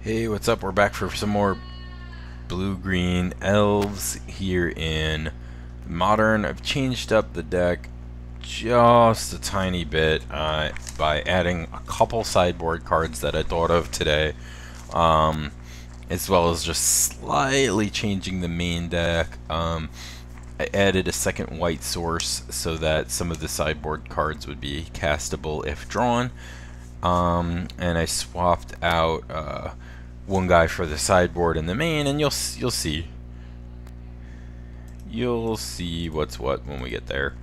Hey, what's up? We're back for some more blue-green elves here in Modern. I've changed up the deck just a tiny bit by adding a couple sideboard cards that I thought of today, as well as just slightly changing the main deck. I added a second white source so that some of the sideboard cards would be castable if drawn, and I swapped out one guy for the sideboard and the main, and you'll see what's what when we get there.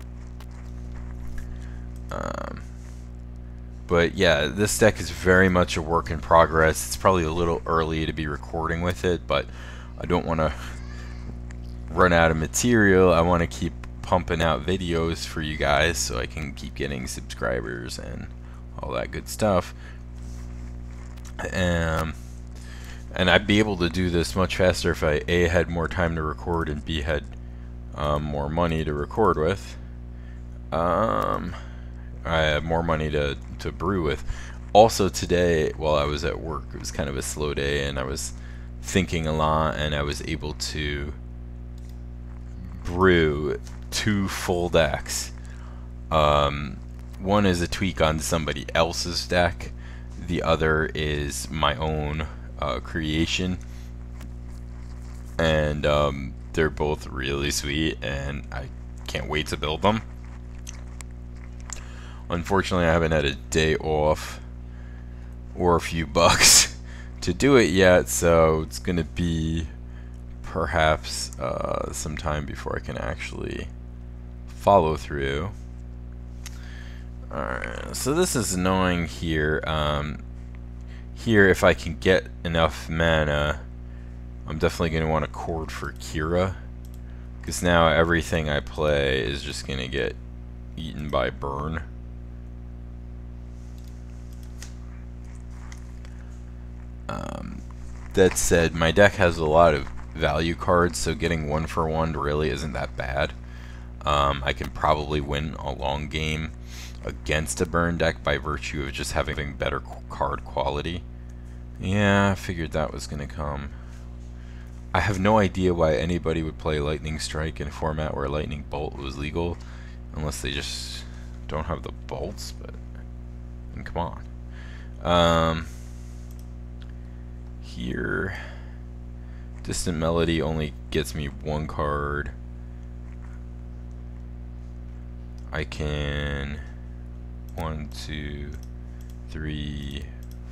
But yeah, this deck is very much a work in progress. It's probably a little early to be recording with it, but I don't want to run out of material. I want to keep pumping out videos for you guys so I can keep getting subscribers and all that good stuff. And I'd be able to do this much faster if I A, had more time to record, and B, had more money to record with. I have more money to brew with. Also today, while I was at work, it was kind of a slow day, and I was thinking a lot, and I was able to brew 2 full decks. One is a tweak on somebody else's deck. The other is my own creation, and they're both really sweet, and I can't wait to build them. Unfortunately, I haven't had a day off or a few bucks to do it yet, so it's gonna be perhaps some time before I can actually follow through. Alright, so this is annoying here. Here, if I can get enough mana, I'm definitely going to want a chord for Kira, because now everything I play is just going to get eaten by burn. That said, my deck has a lot of value cards, so getting 1 for 1 really isn't that bad. I can probably win a long game against a burn deck by virtue of just having better card quality. Yeah, I figured that was gonna come. I have no idea why anybody would play Lightning Strike in a format where Lightning Bolt was legal, unless they just don't have the bolts, but I mean, come on. Here, Distant Melody only gets me 1 card. I can 1, 2, 3,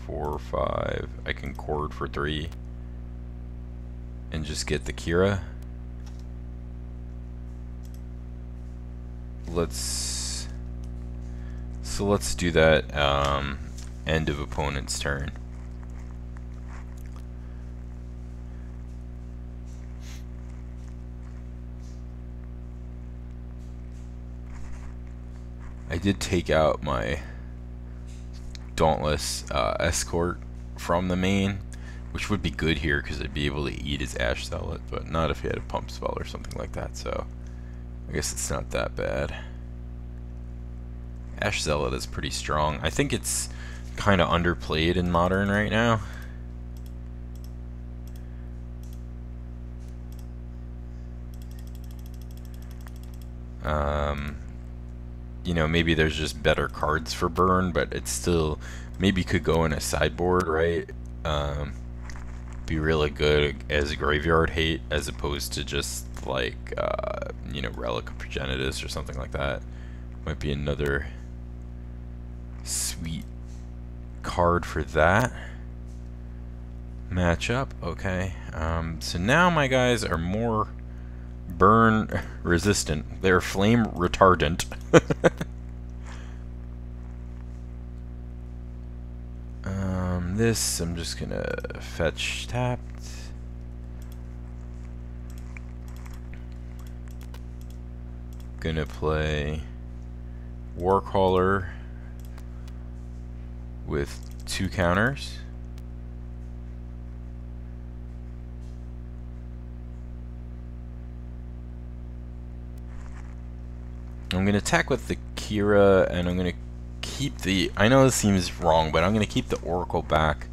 4, 5. I can chord for 3 and just get the Kira. Let's do that end of opponent's turn. I did take out my Dauntless Escort from the main, which would be good here because I'd be able to eat his Ash Zealot, but not if he had a pump spell or something like that, so I guess it's not that bad. Ash Zealot is pretty strong. I think it's kind of underplayed in Modern right now. You know, maybe there's just better cards for burn, but it's still maybe could go in a sideboard, right? Be really good as a graveyard hate as opposed to just like you know, Relic of Progenitus or something like that. Might be another sweet card for that matchup. Okay, so now my guys are more burn resistant. They're flame retardant. This I'm just gonna fetch tapped. Gonna play Warcaller with 2 counters. I'm going to attack with the Kira, and I'm going to keep the... I know this seems wrong, but I'm going to keep the Oracle back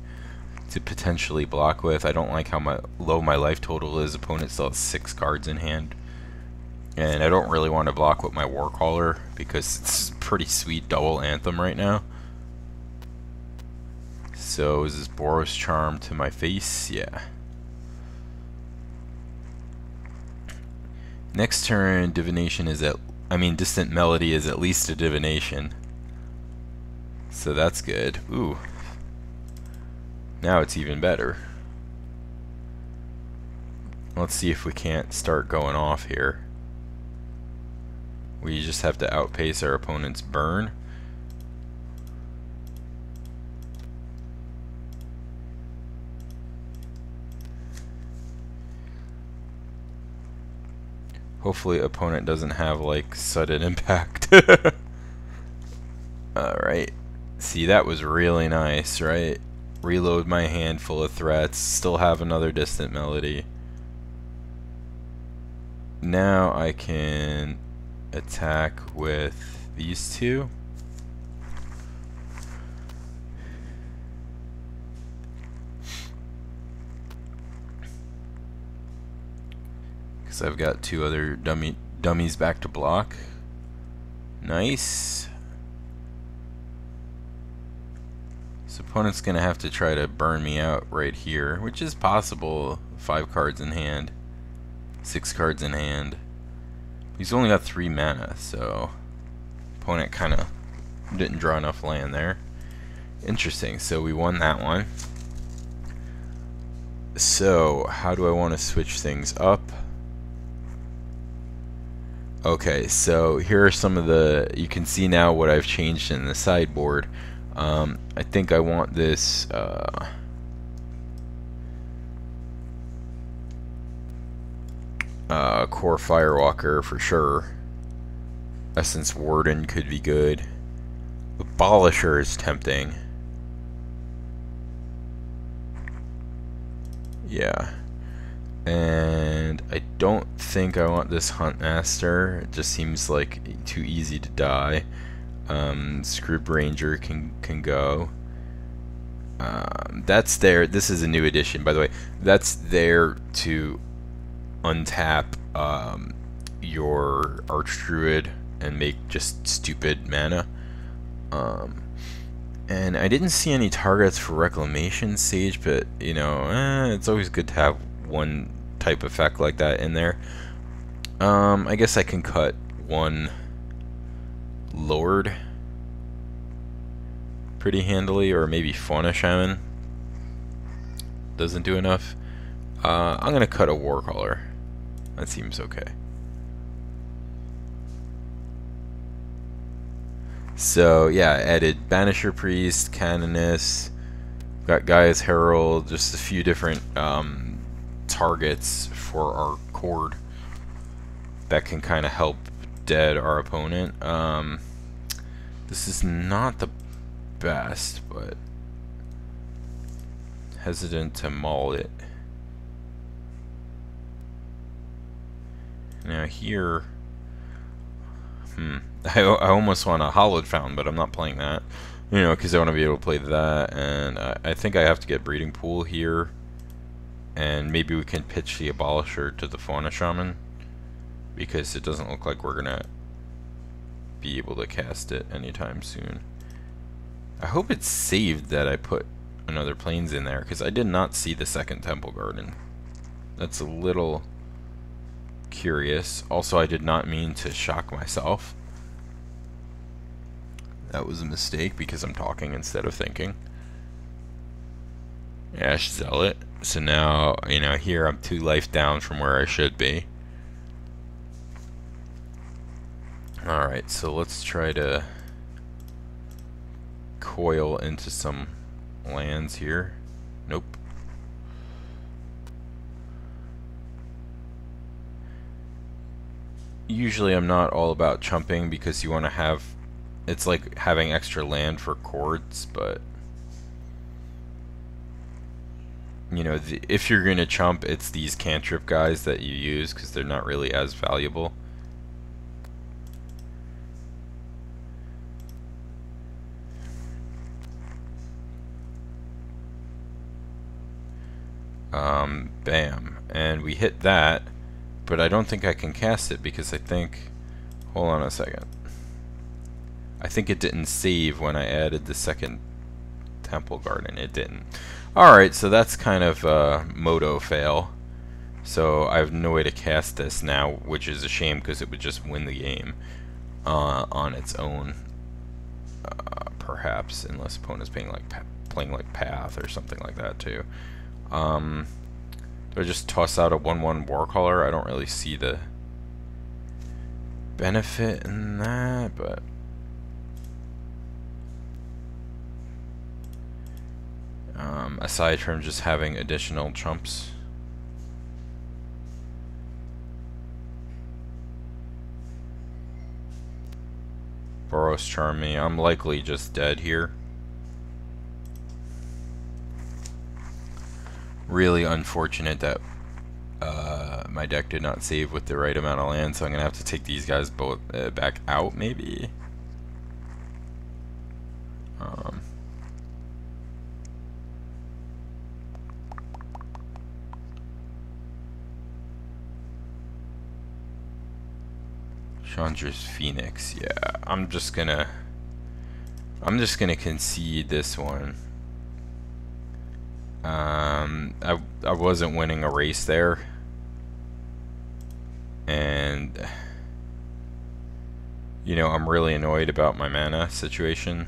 to potentially block with. I don't like how low my life total is. Opponent still has 6 cards in hand. And I don't really want to block with my Warcaller because it's a pretty sweet double Anthem right now. So is this Boros Charm to my face? Yeah. Next turn, Divination is Distant Melody is at least a Divination. So that's good. Ooh. Now it's even better. Let's see if we can't start going off here. We just have to outpace our opponent's burn. Hopefully opponent doesn't have like sudden impact. Alright. See, that was really nice, right? Reload my hand full of threats, still have another Distant Melody. Now I can attack with these two. Because I've got 2 other dummies back to block. Nice. This opponent's going to have to try to burn me out right here, which is possible. 5 cards in hand. 6 cards in hand. He's only got 3 mana, so opponent kind of didn't draw enough land there. Interesting, so we won that one. So, how do I want to switch things up? Okay, so here are some of the, you can see now what I've changed in the sideboard. I think I want this Core Firewalker for sure. Essence Warden could be good. Abolisher is tempting. Yeah. And I don't think I want this Huntmaster. It just seems like too easy to die. Scrub Ranger can go. That's there. This is a new edition, by the way. That's there to untap your Archdruid and make just stupid mana. And I didn't see any targets for Reclamation Sage, but you know, it's always good to have one type effect like that in there. I guess I can cut one Lord pretty handily, or maybe Fauna Shaman doesn't do enough. I'm gonna cut a Warcaller. That seems okay. So yeah, added Banisher Priest, Canonist, got Gaia's Herald, just a few different targets for our cord that can kind of help dead our opponent. This is not the best, but hesitant to maul it. Now here, I almost want a Hallowed Fountain, but I'm not playing that, you know, because I want to be able to play that, and I think I have to get Breeding Pool here, and maybe we can pitch the Abolisher to the Fauna Shaman, because it doesn't look like we're gonna be able to cast it anytime soon. I hope it's saved that I put another Plains in there, because I did not see the second Temple Garden. That's a little curious. Also, I did not mean to shock myself. That was a mistake because I'm talking instead of thinking. Ash Zealot. So now, you know, here I'm 2 life down from where I should be. Alright, so let's try to coil into some lands here. Nope. Usually I'm not all about chumping because you want to have, it's like having extra land for cords, but you know, if you're gonna chump, it's these cantrip guys that you use because they're not really as valuable. Bam. And we hit that, but I don't think I can cast it because I think... Hold on a second. I think it didn't save when I added the second Temple Garden. It didn't. Alright, so that's kind of a moto fail. So I have no way to cast this now, which is a shame because it would just win the game on its own. Perhaps, unless opponent's playing like Path or something like that too. Do I just toss out a 1/1 Warcaller? I don't really see the benefit in that, but aside from just having additional trumps. Boros charm me. I'm likely just dead here. Really unfortunate that my deck did not save with the right amount of land, so I'm gonna have to take these guys both back out, maybe. Chandra's Phoenix. Yeah, I'm just gonna concede this one. I wasn't winning a race there, and you know, I'm really annoyed about my mana situation.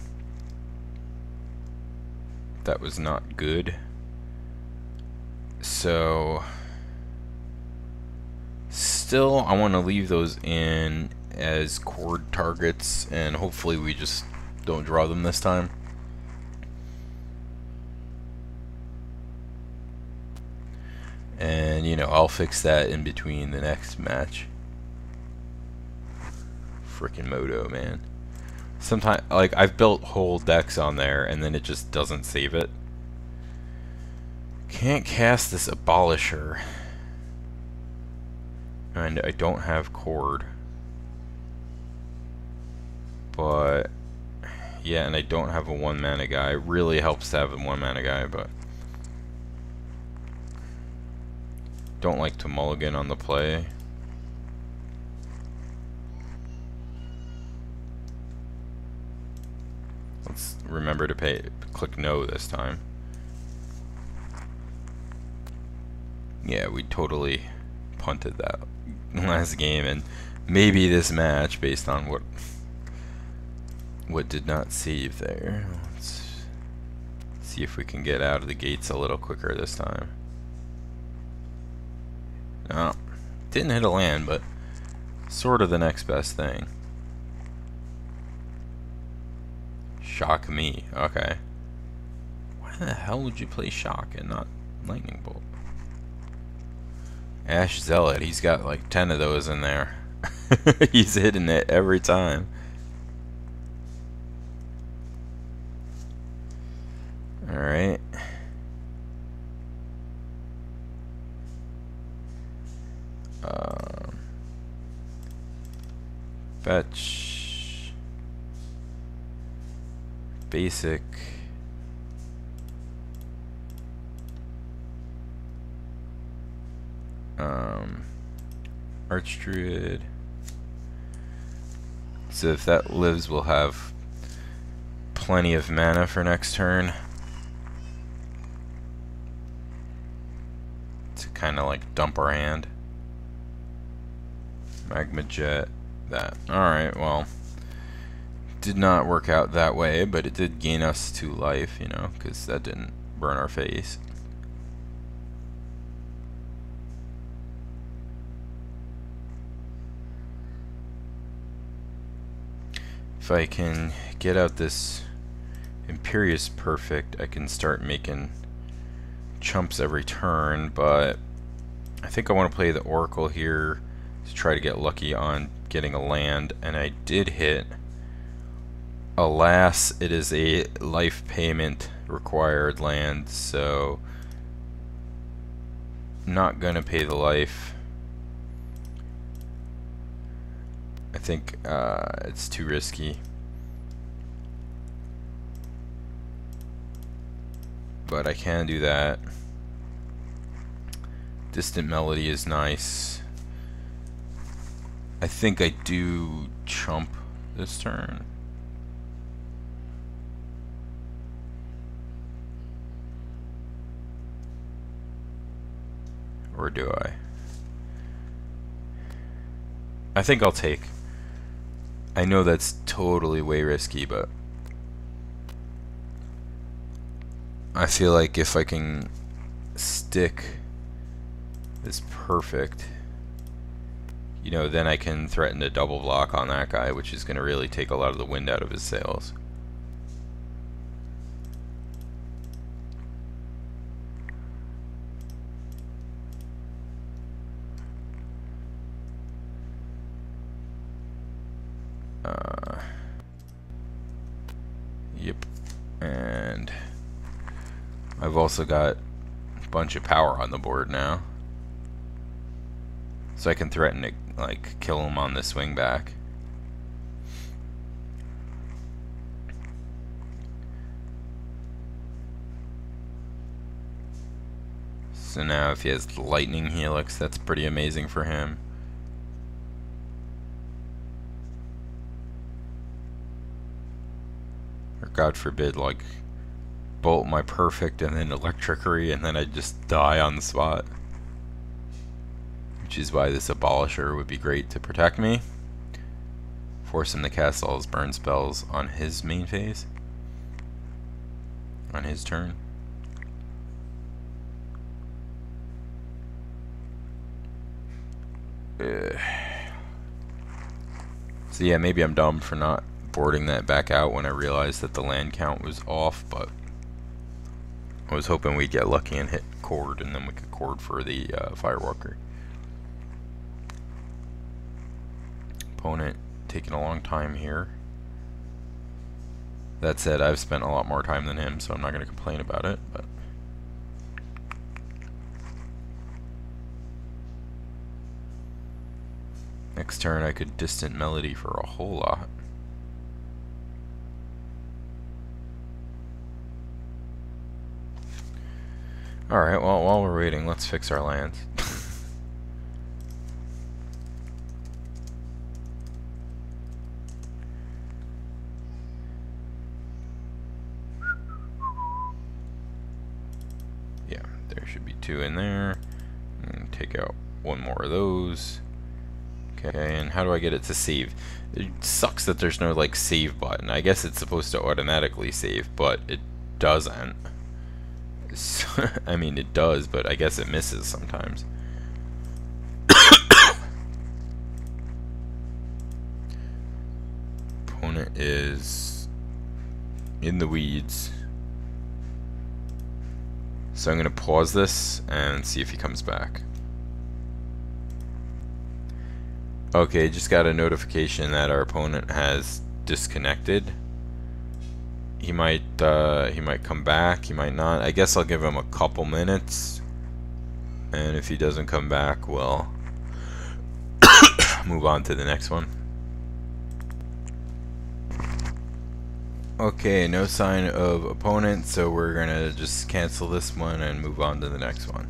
That was not good. So still, I want to leave those in as cord targets, and hopefully we just don't draw them this time. And you know, I'll fix that in between the next match. Frickin' Moto, man. Sometimes, like, I've built whole decks on there and then it just doesn't save it. Can't cast this Abolisher. And I don't have Cord. But yeah, and I don't have a 1 mana guy. It really helps to have a 1 mana guy, but don't like to mulligan on the play. Let's remember to click no this time. Yeah, we totally punted that last game, and maybe this match based on what did not save there. Let's see if we can get out of the gates a little quicker this time. No, didn't hit a land, but sort of the next best thing. Shock me. Okay. Why the hell would you play Shock and not Lightning Bolt? Ash Zealot, he's got like 10 of those in there. He's hitting it every time. Alright. Fetch. Basic. Archdruid. So if that lives, we'll have plenty of mana for next turn to kind of like dump our hand. Magma Jet. That. Alright, well, did not work out that way, but it did gain us 2 life, you know, because that didn't burn our face. If I can get out this Imperious Perfect, I can start making chumps every turn, but I think I want to play the Oracle here to try to get lucky on getting a land, and I did hit. Alas, it is a life payment required land, so not gonna pay the life. I think it's too risky. But I can do that. Distant Melody is nice. I think I do chump this turn. Or do I? I think I'll take. I know that's totally way risky, but I feel like if I can stick this perfect, you know, then I can threaten to double block on that guy, which is going to really take a lot of the wind out of his sails. Yep. And I've also got a bunch of power on the board now. So I can threaten to, like, kill him on the swing back. So now if he has Lightning Helix, that's pretty amazing for him. Or God forbid, like, bolt my perfect and then electrickery and then I just die on the spot. Which is why this Abolisher would be great to protect me. Force him to cast all his burn spells on his main phase. On his turn. So yeah, maybe I'm dumb for not boarding that back out when I realized that the land count was off, but I was hoping we'd get lucky and hit cord, and then we could cord for the Firewalker. Opponent taking a long time here. That said, I've spent a lot more time than him, so I'm not going to complain about it, but next turn I could Distant Melody for a whole lot. Alright, well, while we're waiting, let's fix our lands. Yeah, there should be 2 in there. And take out 1 more of those. Okay, and how do I get it to save? It sucks that there's no, like, save button. I guess it's supposed to automatically save, but it doesn't. I mean, it does, but I guess it misses sometimes. Opponent is in the weeds. So I'm going to pause this and see if he comes back. Okay, just got a notification that our opponent has disconnected. He might come back, he might not. I guess I'll give him a couple minutes, and if he doesn't come back, we'll move on to the next one. Okay, no sign of opponent, so we're gonna just cancel this one and move on to the next one.